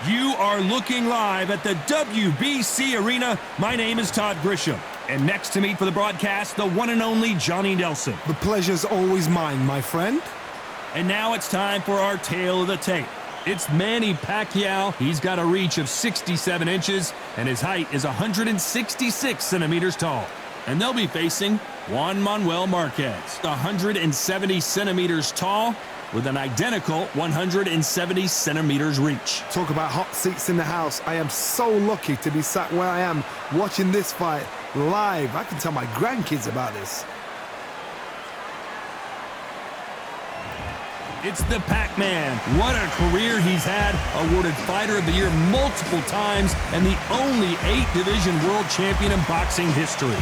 You are looking live at the WBC Arena. My name is Todd Grisham. And next to me for the broadcast, the one and only Johnny Nelson. The pleasure's always mine, my friend. And now it's time for our tale of the tape. It's Manny Pacquiao. He's got a reach of 67 inches, and his height is 166 centimeters tall. And they'll be facing Juan Manuel Márquez, 170 centimeters tall, with an identical 170 centimeters reach. Talk about hot seats in the house. I am so lucky to be sat where I am watching this fight live. I can tell my grandkids about this. It's the Pac-Man. What a career he's had. Awarded Fighter of the Year multiple times and the only 8-division world champion in boxing history.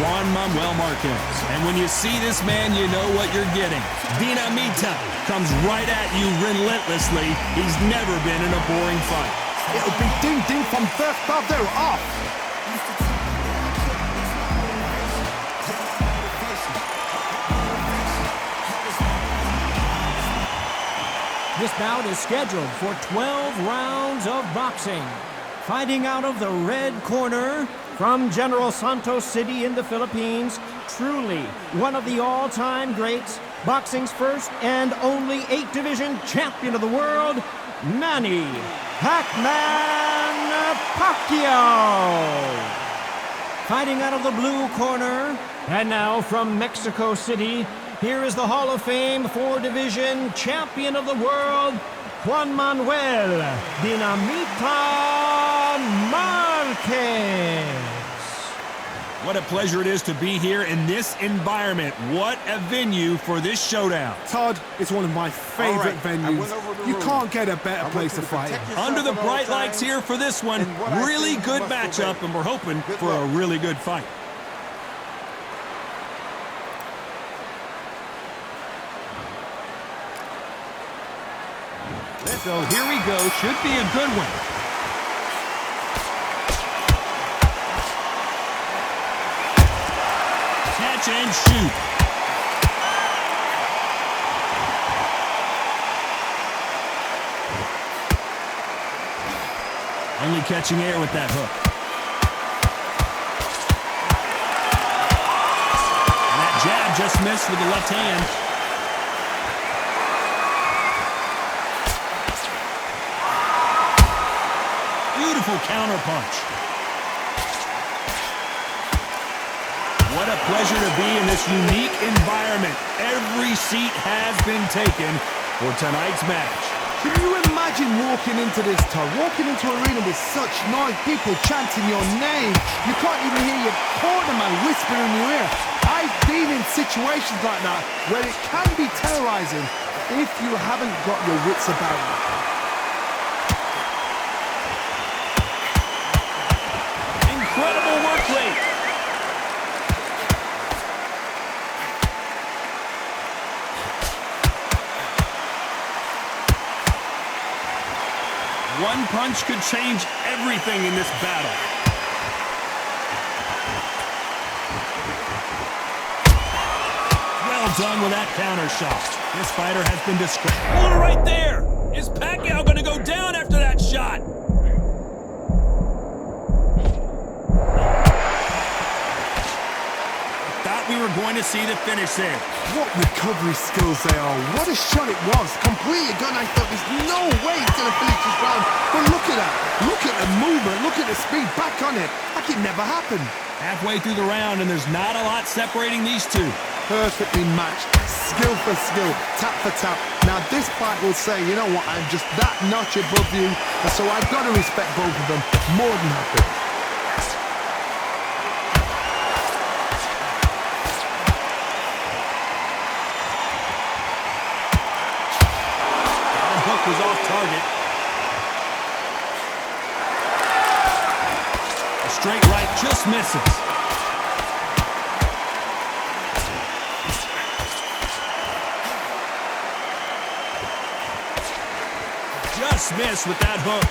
Juan Manuel Márquez. And when you see this man, you know what you're getting. Dinamita comes right at you relentlessly. He's never been in a boring fight. It'll be ding-ding from first bell. They're off. This bout is scheduled for 12 rounds of boxing. Fighting out of the red corner, from General Santos City in the Philippines, truly one of the all-time greats, boxing's first and only 8-division champion of the world, Manny Pac-Man Pacquiao. Fighting out of the blue corner, and now from Mexico City, here is the Hall of Fame 4-division champion of the world, Juan Manuel Dinamita Márquez. What a pleasure it is to be here in this environment. What a venue for this showdown. Todd, it's one of my favorite venues. You can't get a better place to fight. Under the bright lights here for this one. Really good matchup, and we're hoping for a really good fight. So here we go. Should be a good one. Catch and shoot. Only catching air with that hook. And that jab just missed with the left hand. Beautiful counter punch. What a pleasure to be in this unique environment. Every seat has been taken for tonight's match. Can you imagine walking into this, Todd? Walking into an arena with such noise, people chanting your name. You can't even hear your cornerman whispering in your ear. I've been in situations like that where it can be terrorizing if you haven't got your wits about you. Incredible work rate. One punch could change everything in this battle. Well done with that counter shot. This fighter has been destroyed. Oh, right there! Is Pacquiao going to go down after that shot? We were going to see the finish there. What recovery skills they are. What a shot it was. Completely gone. I thought there's no way he's going to finish this round. But look at that. Look at the movement. Look at the speed. Back on it. Like it never happened. Halfway through the round, and there's not a lot separating these two. Perfectly matched. Skill for skill. Tap for tap. Now this fight will say, you know what, I'm just that notch above you. And so I've got to respect both of them. More than happy. Was off target. A straight right just misses. Just missed with that hook.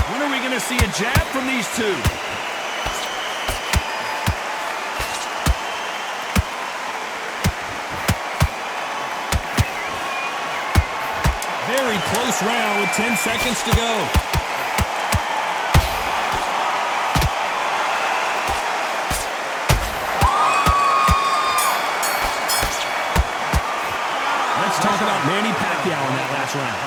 When are we to see a jab from these two. Very close round with 10 seconds to go. Let's talk about Manny Pacquiao in that last round.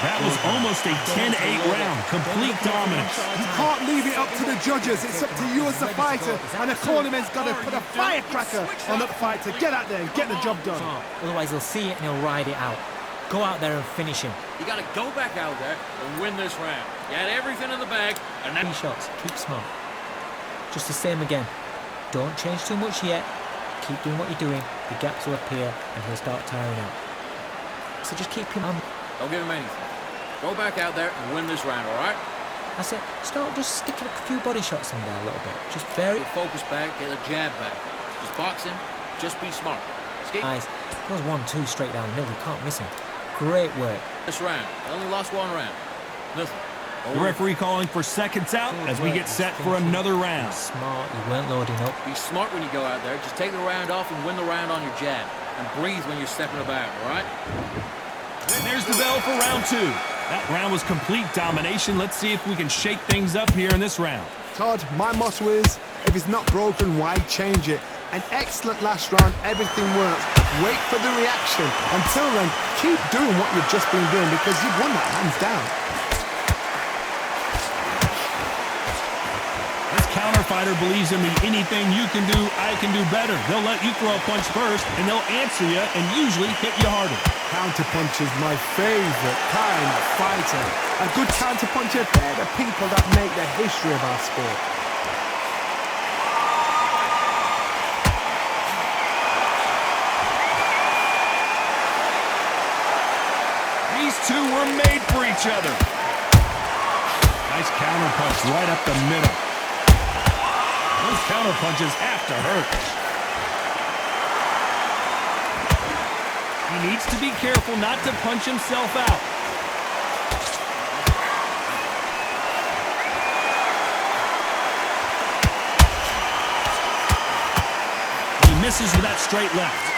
That was almost a 10-8 round, complete dominance. You can't leave it up to the judges. It's up to you as the fighter, and the cornerman's got to put a firecracker on that fighter. Get out there and get the job done. Otherwise, he'll see it and he'll ride it out. Go out there and finish him. You got to go back out there and win this round. You had everything in the bag, and then 3 shots. Keep smart. Just the same again. Don't change too much yet. Keep doing what you're doing. The gaps will appear, and he'll start tiring out. So just keep him on. don't give him anything. Go back out there and win this round, all right? I said, start just sticking a few body shots in there a little bit. Just very... Get focus back, get a jab back. Just boxing, just be smart. Guys, goes 1-2 straight down the middle. You can't miss him. Great work. This round, I only lost 1 round. Nothing. The referee calling for seconds out as we get set for another round. Smart, you weren't loading up. Be smart when you go out there. Just take the round off and win the round on your jab. And breathe when you're stepping about, all right? And there's the bell for round 2. That round was complete domination. Let's see if we can shake things up here in this round. Todd, my motto is, if it's not broken, why change it? An excellent last round, everything works. Wait for the reaction. Until then, keep doing what you've just been doing because you've won that hands down. This counter fighter believes in me. Anything you can do, I can do better. They'll let you throw a punch first, and they'll answer you and usually hit you harder. Counterpunch is my favorite kind of fighter. A good counterpuncher, they're the people that make the history of our sport. These two were made for each other. Nice counter punch right up the middle. Those counter punches have to hurt. He needs to be careful not to punch himself out. He misses with that straight left.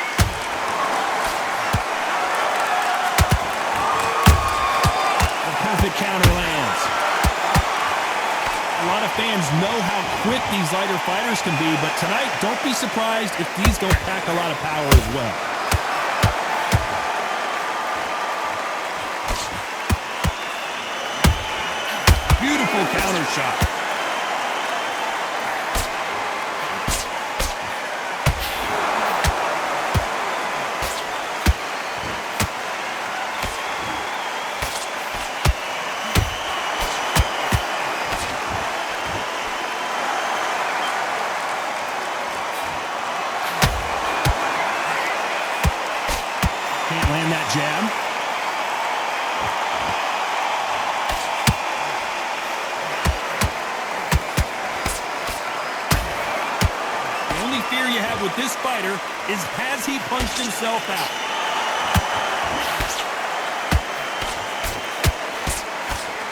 The counter lands. A lot of fans know how quick these lighter fighters can be, but tonight, don't be surprised if these don't pack a lot of power as well. Beautiful counter shot. Can't land that jab. The only fear you have with this fighter is has he punched himself out?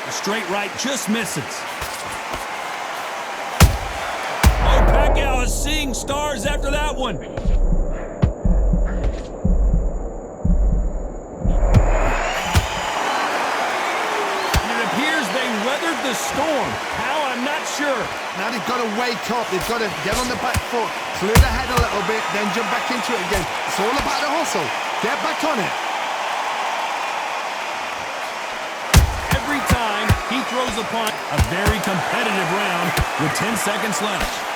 The straight right just misses. Oh, Pacquiao is seeing stars after that one. Weathered the storm. How? I'm not sure. Now they've got to wake up. They've got to get on the back foot, clear the head a little bit, then jump back into it again. It's all about the hustle. Get back on it. Every time he throws a punch, a very competitive round with 10 seconds left.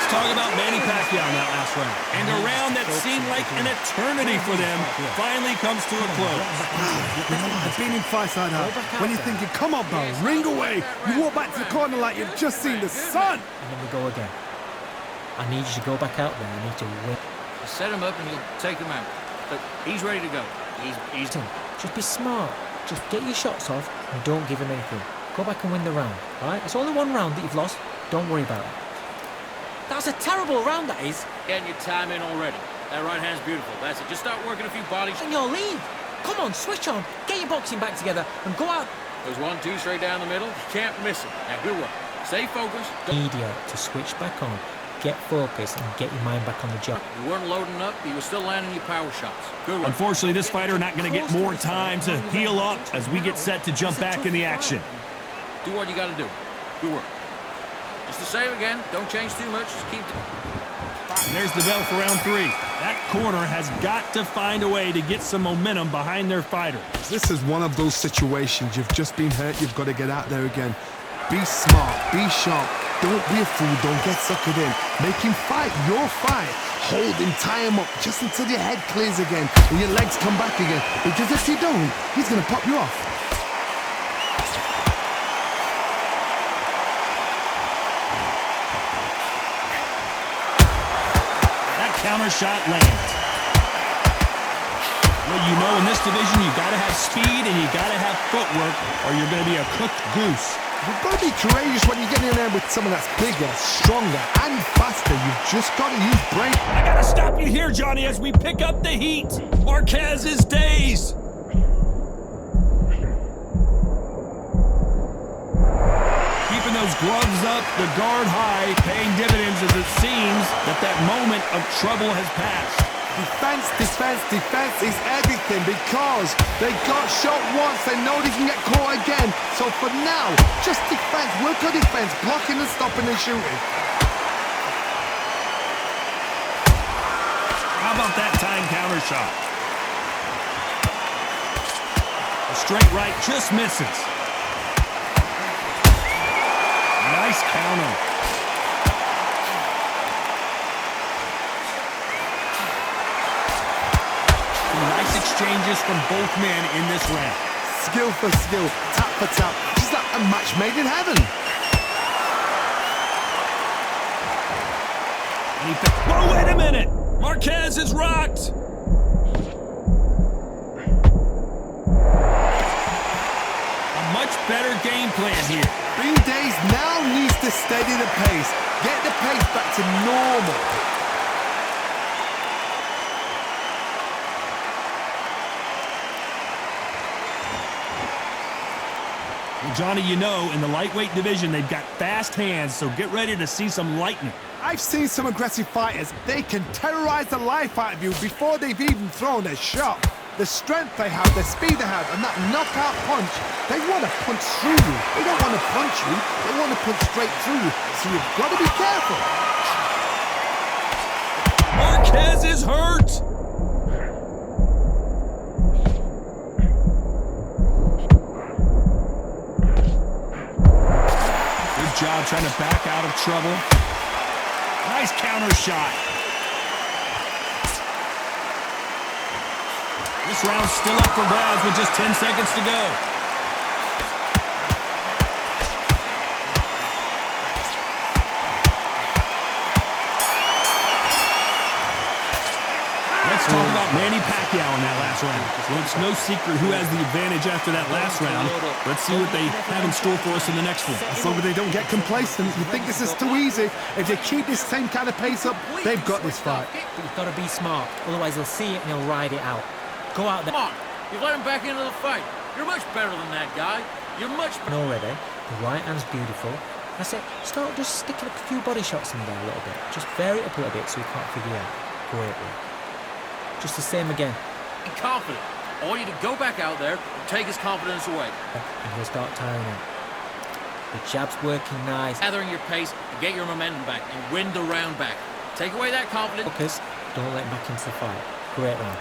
Talk about Manny Pacquiao in that last round. And a round that seemed like an eternity for them finally comes to a close. I've been in fights like that. When you're thinking, come on, bro, ring away. You walk back to the corner like you've just seen the sun. And then we go again. I need you to go back out there. I need to win. You set him up and you'll take him out. But he's ready to go. He's Listen, just be smart. Just get your shots off and don't give him anything. Go back and win the round, all right? It's only 1 round that you've lost. Don't worry about it. That's a terrible round, that is. Getting your time in already. That right hand's beautiful. That's it. Just start working a few bodies. In your lead. Come on, switch on. Get your boxing back together and go out. There's 1-2 straight down the middle. You can't miss it. Now, good work. Stay focused. Media to switch back on, get focused, and get your mind back on the job. You weren't loading up. You were still landing your power shots. Good work. Unfortunately, this fighter not going to get more time to heal up as we get set to jump back in the action. Do what you got to do. Good work. Just the same again. Don't change too much. Just keep... And there's the bell for round 3. That corner has got to find a way to get some momentum behind their fighter. This is one of those situations. You've just been hurt. You've got to get out there again. Be smart. Be sharp. Don't be a fool. Don't get suckered in. Make him fight your fight. Hold him, tie him up just until your head clears again and your legs come back again. Because if you don't, he's going to pop you off. Counter shot lands. Well, you know, in this division, you got to have speed and you got to have footwork, or you're going to be a cooked goose. You've got to be courageous when you get in there with someone that's bigger, stronger, and faster. You've just got to use brain. I got to stop you here, Johnny, as we pick up the heat. Márquez is dazed. Keeping those gloves up, the guard high, paying dividends as it seems that moment of trouble has passed. Defense, defense, defense is everything because they got shot once. They know they can get caught again. So for now, just defense, work on defense, blocking and stopping and shooting. How about that time counter shot? A straight right just misses. Nice counter. Nice exchanges from both men in this round. Skill for skill, tap for tap, just like a match made in heaven. Whoa, wait a minute! Márquez is rocked! A much better game plan here. Being dazed now needs to steady the pace. Get the pace back to normal. Well, Johnny, you know, in the lightweight division, they've got fast hands, so get ready to see some lightning. I've seen some aggressive fighters. They can terrorize the life out of you before they've even thrown a shot. The strength they have, the speed they have, and that knockout punch, they want to punch through you. They don't want to punch you, they want to punch straight through you. So you've got to be careful. Márquez is hurt! Good job trying to back out of trouble. Nice counter shot. This round's still up for grabs with just 10 seconds to go. Let's talk about Manny Pacquiao in that last round. Well, it's no secret who has the advantage after that last round. Let's see what they have in store for us in the next one. As long as they don't get complacent, you think this is too easy. If they keep this same kind of pace up, they've got this fight. But you've got to be smart, otherwise they'll see it and they'll ride it out. Go out there. Come on. You've let him back into the fight. You're much better than that guy. You're much better. Already, the right hand's beautiful. I said, start just sticking a few body shots in there a little bit. Just vary it up a little bit so you can't figure it out. Great work. Just the same again. Be confident. I want you to go back out there and take his confidence away. And he'll start tiring out. The jab's working nice. Gathering your pace and get your momentum back and win the round back. Take away that confidence. Focus, don't let him back into the fight. Great round.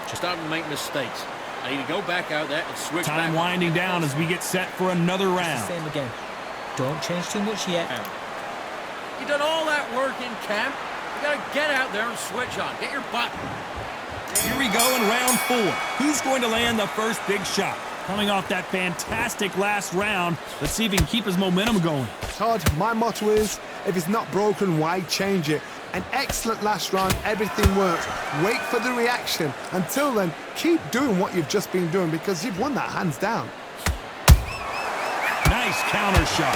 Just starting to make mistakes. I need to go back out there and switch back. Time winding down as we get set for another round. Just the same again. Don't change too much yet. You've done all that work in camp. You gotta get out there and switch on. Get your butt. Here we go in round 4. Who's going to land the first big shot? Coming off that fantastic last round, let's see if he can keep his momentum going. Todd, my motto is, if it's not broken, why change it? An excellent last round, everything works. Wait for the reaction. Until then, keep doing what you've just been doing because you've won that hands down. Nice counter shot.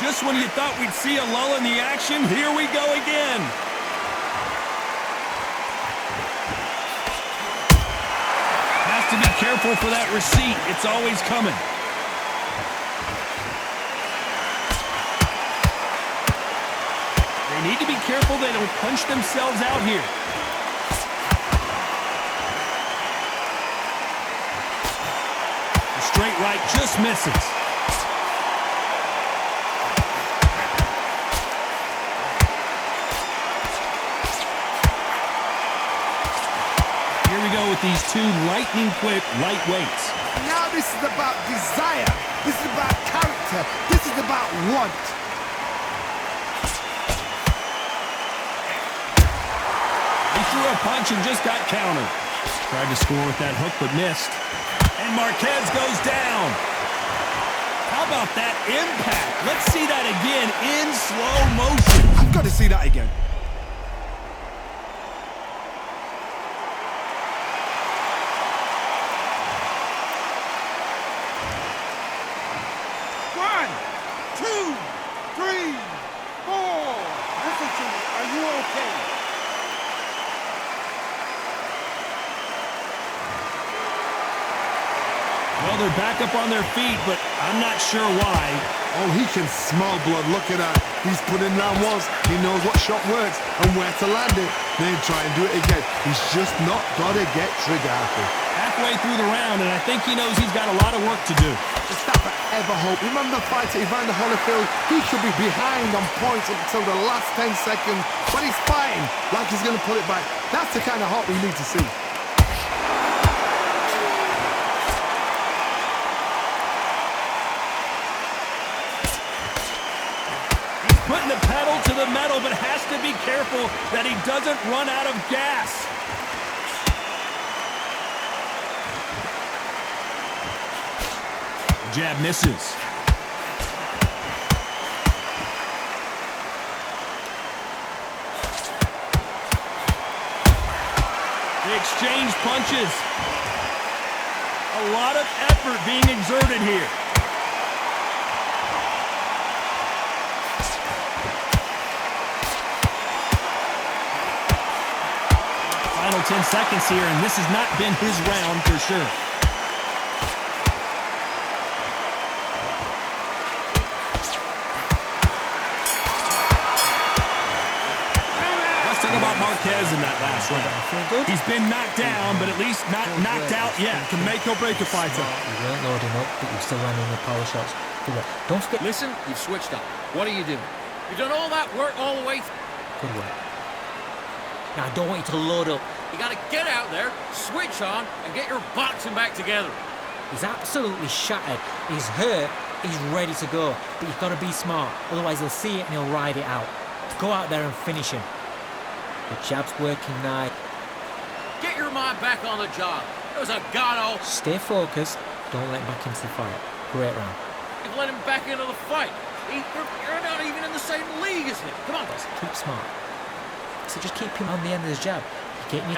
Just when you thought we'd see a lull in the action, here we go again. Has to be careful for that receipt. It's always coming. They need to be careful they don't punch themselves out here. The straight right just misses. Here we go with these two lightning-quick lightweights. Now this is about desire. This is about character. This is about want. He threw a punch and just got countered. Tried to score with that hook, but missed. And Márquez goes down. How about that impact? Let's see that again in slow motion. I've got to see that again. One, two, three, four. Listen to me. Are you okay? Well, they're back up on their feet, but I'm not sure why. Oh, he can smell blood. Look at that. He's put in round once. He knows what shot works and where to land it. Then try and do it again. He's just not got to get trigger happy. Halfway through the round, and I think he knows he's got a lot of work to do. Just that forever hope. Remember the fight at Evander Holyfield? He should be behind on points until the last 10 seconds, but he's fighting like he's going to pull it back. That's the kind of hope we need to see. Putting the pedal to the metal, but has to be careful that he doesn't run out of gas. Jab misses. They exchange punches. A lot of effort being exerted here. Final 10 seconds here, and this has not been his round for sure. Let's talk about Márquez in that last round. He's been knocked down, but at least not knocked out yet. Can make or break a fighter. You weren't loading up, but you're still landing the power shots. Good work. Don't forget. Listen, you've switched up. What are you doing? You've done all that work all the way. Good work. Now, I don't want you to load up. You got to get out there, switch on, and get your boxing back together. He's absolutely shattered. He's hurt. He's ready to go. But you've got to be smart. Otherwise, he'll see it and he'll ride it out. Go out there and finish him. The jab's working now. Get your mind back on the job. It was a god-awful. Stay focused. Don't let him back into the fight. Great round. You've let him back into the fight. You're not even in the same league as him. Come on, guys. Keep smart. So just keep him on the end of his jab. Get me.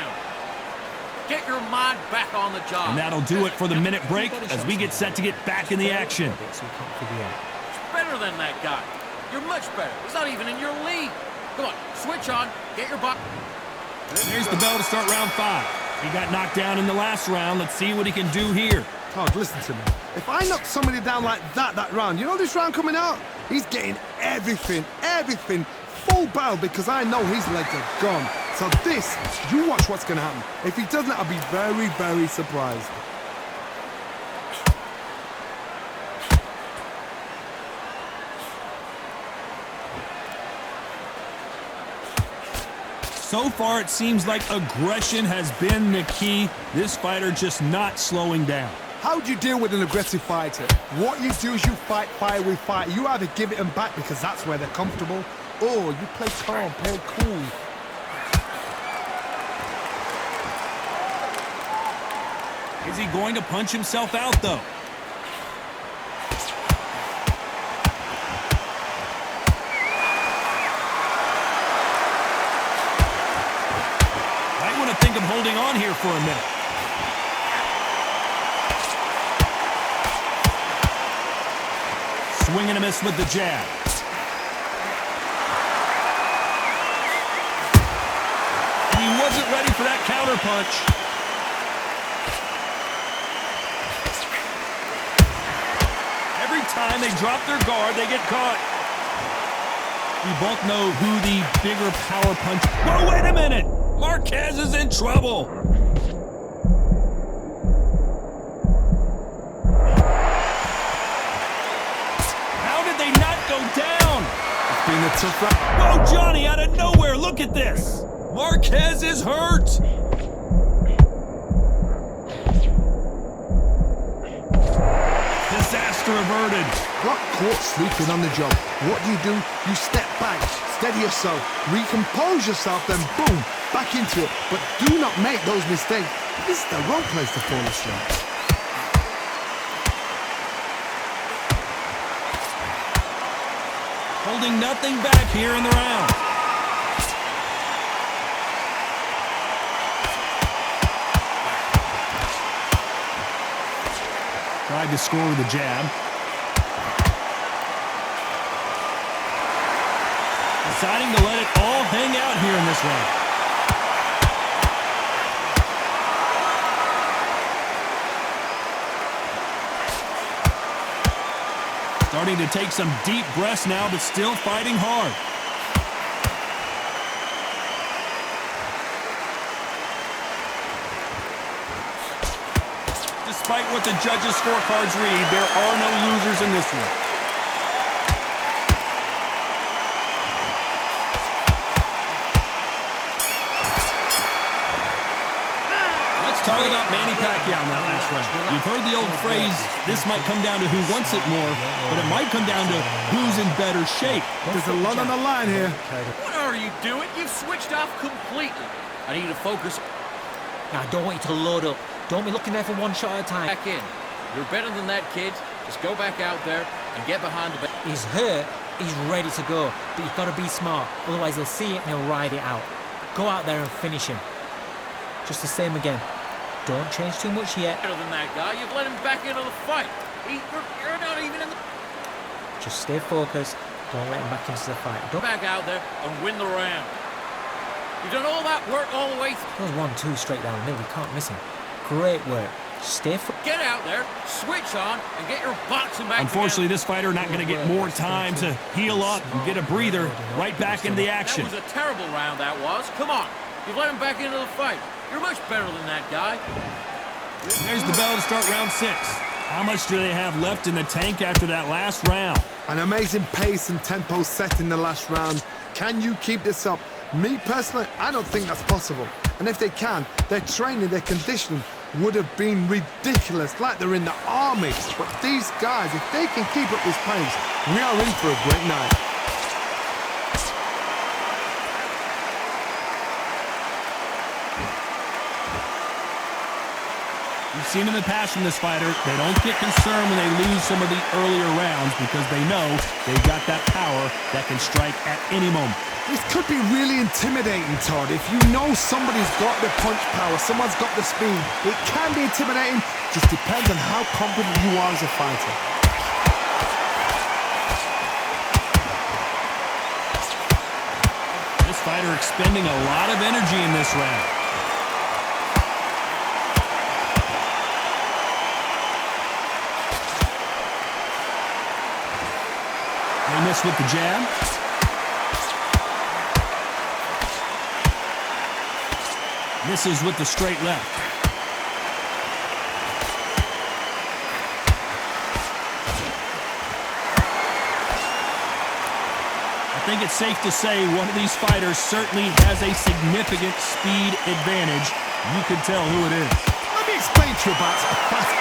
Get your mind back on the job. And that'll do it for the minute break as we get set to get back in the action. So we can't figure out. It's better than that guy. You're much better. He's not even in your league. Come on, switch on. Get your butt. There's the bell to start round 5. He got knocked down in the last round. Let's see what he can do here. Todd, listen to me. If I knock somebody down like that round, you know this round coming out? He's getting everything, full barrel because I know his legs are gone. So this, you watch what's going to happen. If he doesn't, I'll be very, very surprised. So far, it seems like aggression has been the key. This fighter just not slowing down. How do you deal with an aggressive fighter? What you do is you fight fire with fire. You either give it them back because that's where they're comfortable, or you play calm, play cool. Is he going to punch himself out, though? Might want to think of holding on here for a minute. Swing and a miss with the jab. wasn't ready for that counter punch. Every time they drop their guard, they get caught. We both know who the bigger power punch... Whoa, wait a minute! Márquez is in trouble. How did they not go down? It's been a tough round. Whoa, Johnny, out of nowhere, look at this. Márquez is hurt. Disaster averted. Got caught sleeping on the job. What do? You step back, steady yourself, recompose yourself, then boom, back into it. But do not make those mistakes. This is the wrong place to fall asleep. Holding nothing back here in the round. Tried to score with a jab. Deciding to let it all hang out here in this round. Starting to take some deep breaths now, but still fighting hard. Despite what the judges' scorecards read, there are no losers in this one. Let's talk about Manny Pacquiao in that last round. You've heard the old phrase, this might come down to who wants it more, but it might come down to who's in better shape. There's a lot on the line here. What are you doing? You've switched off completely. I need you to focus. Now, I don't want you to load up. Don't be looking there for one shot at a time. Back in. You're better than that, kid. Just go back out there and get behind the... He's hurt. He's ready to go. But you've got to be smart. Otherwise, he'll see it and he'll ride it out. Go out there and finish him. Just the same again. Don't change too much yet. Better than that guy. You've let him back into the fight. You're not even in the... Just stay focused. Don't let him back into the fight. Go back out there and win the round. You've done all that work all the way through. Those 1-2 straight down the middle. You can't miss him. Great work. Stay focused. Get out there, switch on, and get your boxing back Unfortunately, together. this fighter not going to get more time to heal up and get a breather right back into the action. That was a terrible round, that was. Come on. You've let him back into the fight. You're much better than that guy. There's the bell to start round 6. How much do they have left in the tank after that last round? An amazing pace and tempo set in the last round. Can you keep this up? Me personally, I don't think that's possible. And if they can, their training, their conditioning would have been ridiculous, like they're in the army. But these guys, if they can keep up this pace, we are in for a great night. We've seen in the past from this fighter, they don't get concerned when they lose some of the earlier rounds because they know they've got that power that can strike at any moment. This could be really intimidating, Todd. If you know somebody's got the punch power, someone's got the speed, it can be intimidating. Just depends on how confident you are as a fighter. This fighter expending a lot of energy in this round. They miss with the jab. Misses with the straight left. I think it's safe to say one of these fighters certainly has a significant speed advantage. You can tell who it is. Let me explain to you about a fast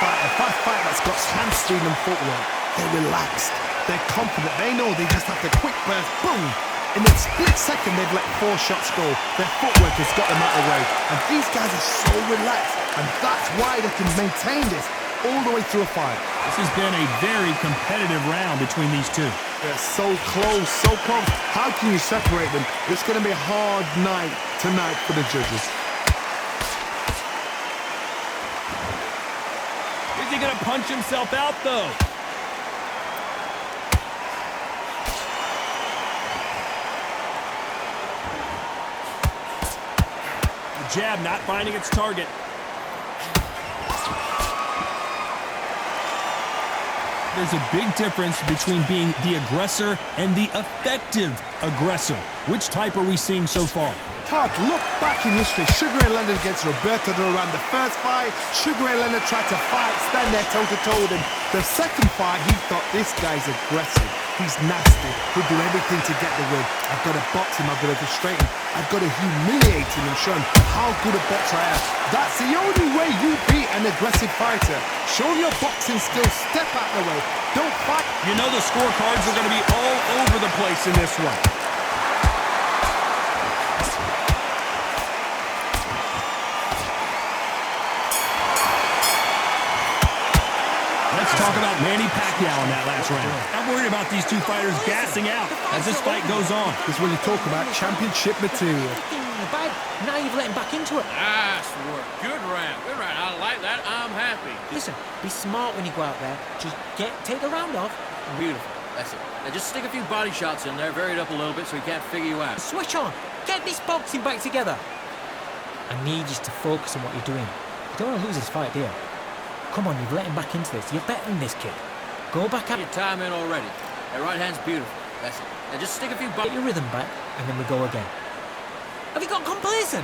fighter that's got hand speed and footwork. They're relaxed. They're confident. They know they just have to quick burst, boom. In a split second, they've let 4 shots go. Their footwork has got them out of the way. And these guys are so relaxed. And that's why they can maintain this all the way through a fight. This has been a very competitive round between these two. They're so close, so close. How can you separate them? It's going to be a hard night tonight for the judges. Is he going to punch himself out, though? jab not finding its target. There's a big difference between being the aggressor and the effective aggressor. Which type are we seeing so far? Todd, look back in history. Sugar Ray Leonard against Roberto Duran. The first fight, Sugar Ray Leonard tried to fight, stand there toe-to-toe. Then the second fight, he thought, this guy's aggressive. He's nasty. He'll do everything to get the win. I've got to box him. I've got to frustrate him. I've got to humiliate him and show him how good a boxer I am. That's the only way you beat an aggressive fighter. Show your boxing skills. Step out of the way. Don't fight. You know the scorecards are going to be all over the place in this one. Let's talk about Manny Pacquiao in that last round. I'm worried about these two fighters gassing out as this fight goes on. This is when you talk about championship material. Now you've let him back into it. Nice work. Good round. Good round. I like that. I'm happy. Listen, be smart when you go out there. Just take the round off. Beautiful. That's it. Now just stick a few body shots in there, vary it up a little bit so he can't figure you out. Switch on. Get this boxing back together. I need you to focus on what you're doing. You don't want to lose this fight, do you? Come on, you've let him back into this. You're better than this kid. Go back Get at your time in already. That right hand's beautiful. That's it. Now just stick a few Get your rhythm back, and then we go again. Have you got complacent?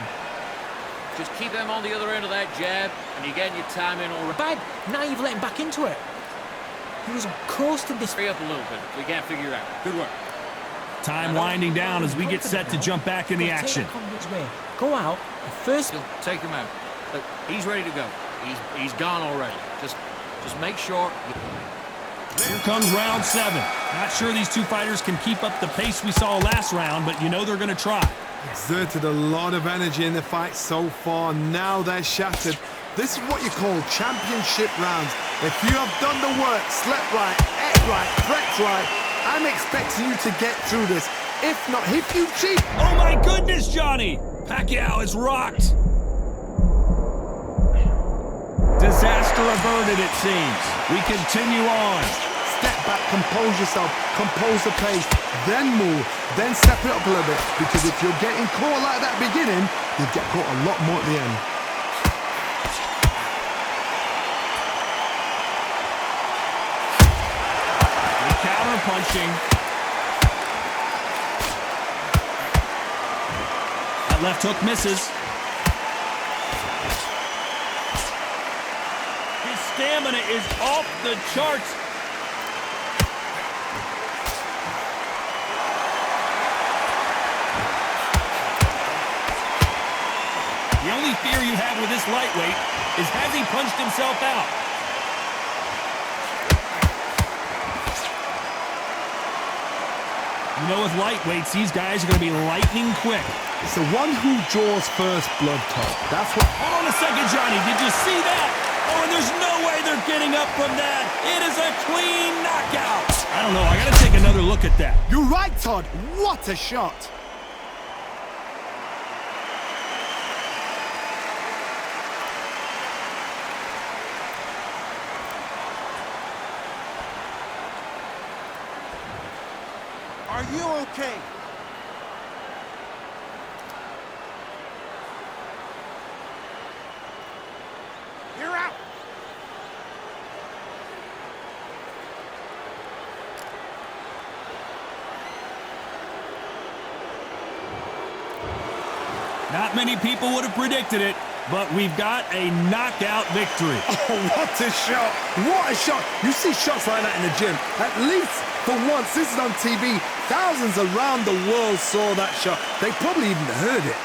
Just keep him on the other end of that jab, and you're getting your time in already. Bad. Now you've let him back into it. He was coasting this. Hurry up a little bit. We can't figure it out. Good work. Time winding down as we get set to jump back in the action. Go out. First. Take him out. Look, he's ready to go. He's gone already. Just make sure. Here comes round 7. Not sure these two fighters can keep up the pace we saw last round, but you know they're going to try. Exerted a lot of energy in the fight so far. Now they're shattered. This is what you call championship rounds. If you have done the work, slept right, ate right, prepped right, I'm expecting you to get through this. If not, if you cheat. Oh my goodness, Johnny! Pacquiao is rocked. Disaster averted, it seems. We continue on. Step back, compose yourself, compose the pace, then move, then step it up a little bit. Because if you're getting caught like that beginning, you'll get caught a lot more at the end. Good counter punching. That left hook misses. His stamina is off the charts. The only fear you have with this lightweight is has he punched himself out? You know, with lightweights, these guys are going to be lightning quick. It's the one who draws first blood, Todd. That's what... Hold on a second, Johnny. Did you see that? Oh, and there's no way they're getting up from that. It is a clean knockout. I don't know. I got to take another look at that. You're right, Todd. What a shot. Are you okay? You're out. Not many people would have predicted it, but we've got a knockout victory. Oh, what a shot. What a shot. You see shots like that in the gym. At least for once, this is on TV. Thousands around the world saw that shot. They probably even heard it.